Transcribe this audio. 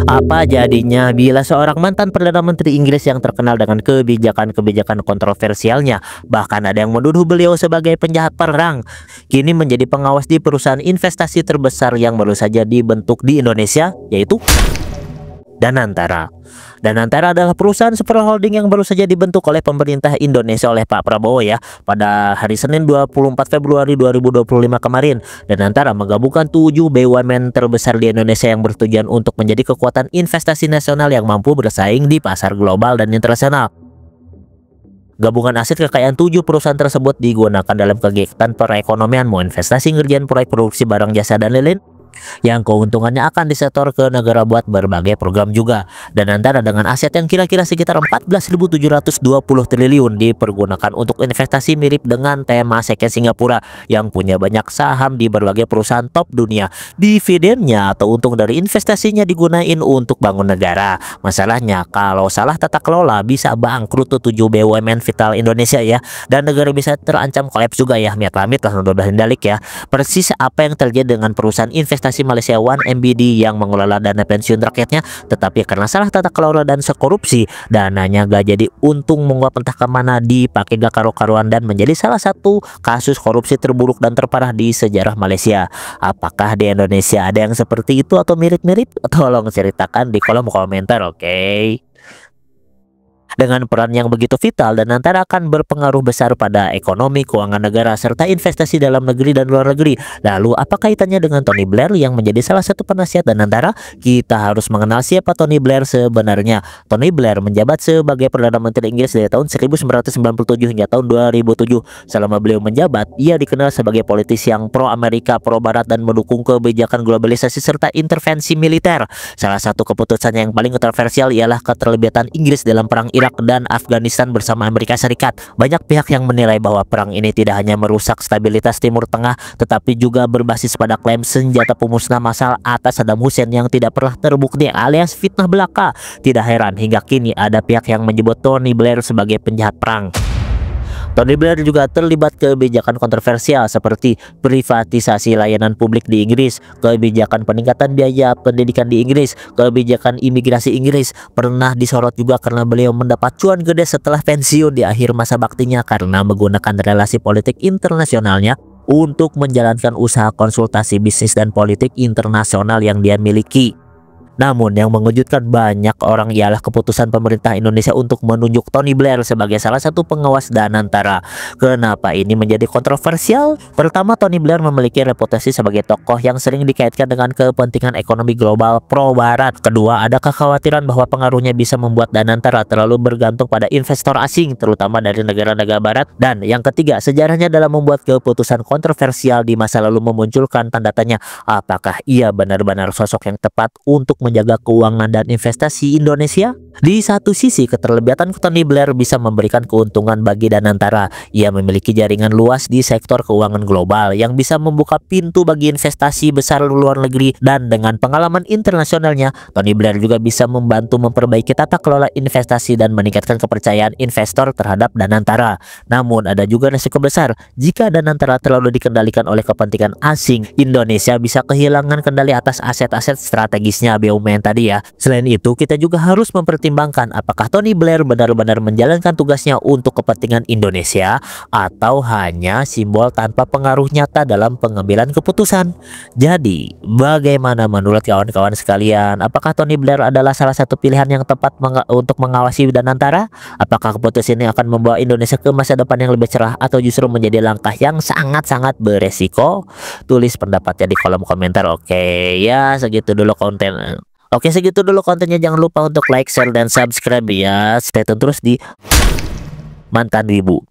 Apa jadinya bila seorang mantan Perdana Menteri Inggris yang terkenal dengan kebijakan-kebijakan kontroversialnya, bahkan ada yang menuduh beliau sebagai penjahat perang, kini menjadi pengawas di perusahaan investasi terbesar yang baru saja dibentuk di Indonesia, yaitu Danantara. Danantara adalah perusahaan super holding yang baru saja dibentuk oleh pemerintah Indonesia oleh Pak Prabowo ya pada hari Senin 24 Februari 2025 kemarin. Danantara menggabungkan 7 BUMN terbesar di Indonesia yang bertujuan untuk menjadi kekuatan investasi nasional yang mampu bersaing di pasar global dan internasional. Gabungan aset kekayaan 7 perusahaan tersebut digunakan dalam kegiatan perekonomian, mau investasi, ngerjain proyek produksi barang jasa dan lain-lain, yang keuntungannya akan disetor ke negara buat berbagai program juga. Dan antara dengan aset yang kira-kira sekitar 14.720 triliun dipergunakan untuk investasi mirip dengan Temasek Singapura yang punya banyak saham di berbagai perusahaan top dunia. Dividennya atau untung dari investasinya digunain untuk bangun negara. Masalahnya kalau salah tata kelola bisa bangkrut tuh 7 BUMN vital Indonesia ya, dan negara bisa terancam kolaps juga ya. Miat-lamit lah udah dalik ya. Persis apa yang terjadi dengan perusahaan investasi Malaysia One MBD yang mengelola dana pensiun rakyatnya, tetapi karena salah tata kelola dan sekorupsi, dananya gak jadi untung menguap entah kemana, dipakai gak karu-karuan dan menjadi salah satu kasus korupsi terburuk dan terparah di sejarah Malaysia. Apakah di Indonesia ada yang seperti itu atau mirip-mirip? Tolong ceritakan di kolom komentar, oke? Dengan peran yang begitu vital, Danantara akan berpengaruh besar pada ekonomi, keuangan negara, serta investasi dalam negeri dan luar negeri. Lalu, apa kaitannya dengan Tony Blair yang menjadi salah satu penasihat Danantara? Kita harus mengenal siapa Tony Blair sebenarnya. Tony Blair menjabat sebagai Perdana Menteri Inggris dari tahun 1997 hingga tahun 2007. Selama beliau menjabat, ia dikenal sebagai politisi yang pro-Amerika, pro-Barat, dan mendukung kebijakan globalisasi serta intervensi militer. Salah satu keputusannya yang paling kontroversial ialah keterlibatan Inggris dalam perang Irak dan Afghanistan bersama Amerika Serikat. Banyak pihak yang menilai bahwa perang ini tidak hanya merusak stabilitas Timur Tengah, tetapi juga berbasis pada klaim senjata pemusnah massal atas Saddam Hussein yang tidak pernah terbukti alias fitnah belaka. Tidak heran hingga kini ada pihak yang menyebut Tony Blair sebagai penjahat perang. Tony Blair juga terlibat kebijakan kontroversial seperti privatisasi layanan publik di Inggris, kebijakan peningkatan biaya pendidikan di Inggris, kebijakan imigrasi Inggris. Pernah disorot juga karena beliau mendapat cuan gede setelah pensiun di akhir masa baktinya karena menggunakan relasi politik internasionalnya untuk menjalankan usaha konsultasi bisnis dan politik internasional yang dia miliki. Namun yang mengejutkan banyak orang ialah keputusan pemerintah Indonesia untuk menunjuk Tony Blair sebagai salah satu pengawas Danantara. Kenapa ini menjadi kontroversial? Pertama, Tony Blair memiliki reputasi sebagai tokoh yang sering dikaitkan dengan kepentingan ekonomi global pro-Barat. Kedua, ada kekhawatiran bahwa pengaruhnya bisa membuat Danantara terlalu bergantung pada investor asing, terutama dari negara-negara Barat. Dan yang ketiga, sejarahnya dalam membuat keputusan kontroversial di masa lalu memunculkan tanda tanya, apakah ia benar-benar sosok yang tepat untuk menjaga keuangan dan investasi Indonesia? Di satu sisi, keterlibatan Tony Blair bisa memberikan keuntungan bagi Danantara. Ia memiliki jaringan luas di sektor keuangan global yang bisa membuka pintu bagi investasi besar luar negeri, dan dengan pengalaman internasionalnya, Tony Blair juga bisa membantu memperbaiki tata kelola investasi dan meningkatkan kepercayaan investor terhadap Danantara. Namun ada juga risiko besar jika Danantara terlalu dikendalikan oleh kepentingan asing. Indonesia bisa kehilangan kendali atas aset-aset strategisnya BUMN tadi ya. Selain itu, kita juga harus mempertimbangkan apakah Tony Blair benar-benar menjalankan tugasnya untuk kepentingan Indonesia atau hanya simbol tanpa pengaruh nyata dalam pengambilan keputusan. Jadi, bagaimana menurut kawan-kawan sekalian? Apakah Tony Blair adalah salah satu pilihan yang tepat untuk mengawasi Danantara? Apakah keputusan ini akan membawa Indonesia ke masa depan yang lebih cerah atau justru menjadi langkah yang sangat-sangat beresiko? Tulis pendapatnya di kolom komentar. Oke, ya segitu dulu konten. Oke, segitu dulu kontennya. Jangan lupa untuk like, share, dan subscribe ya. Stay tune terus di Mantan Wibu.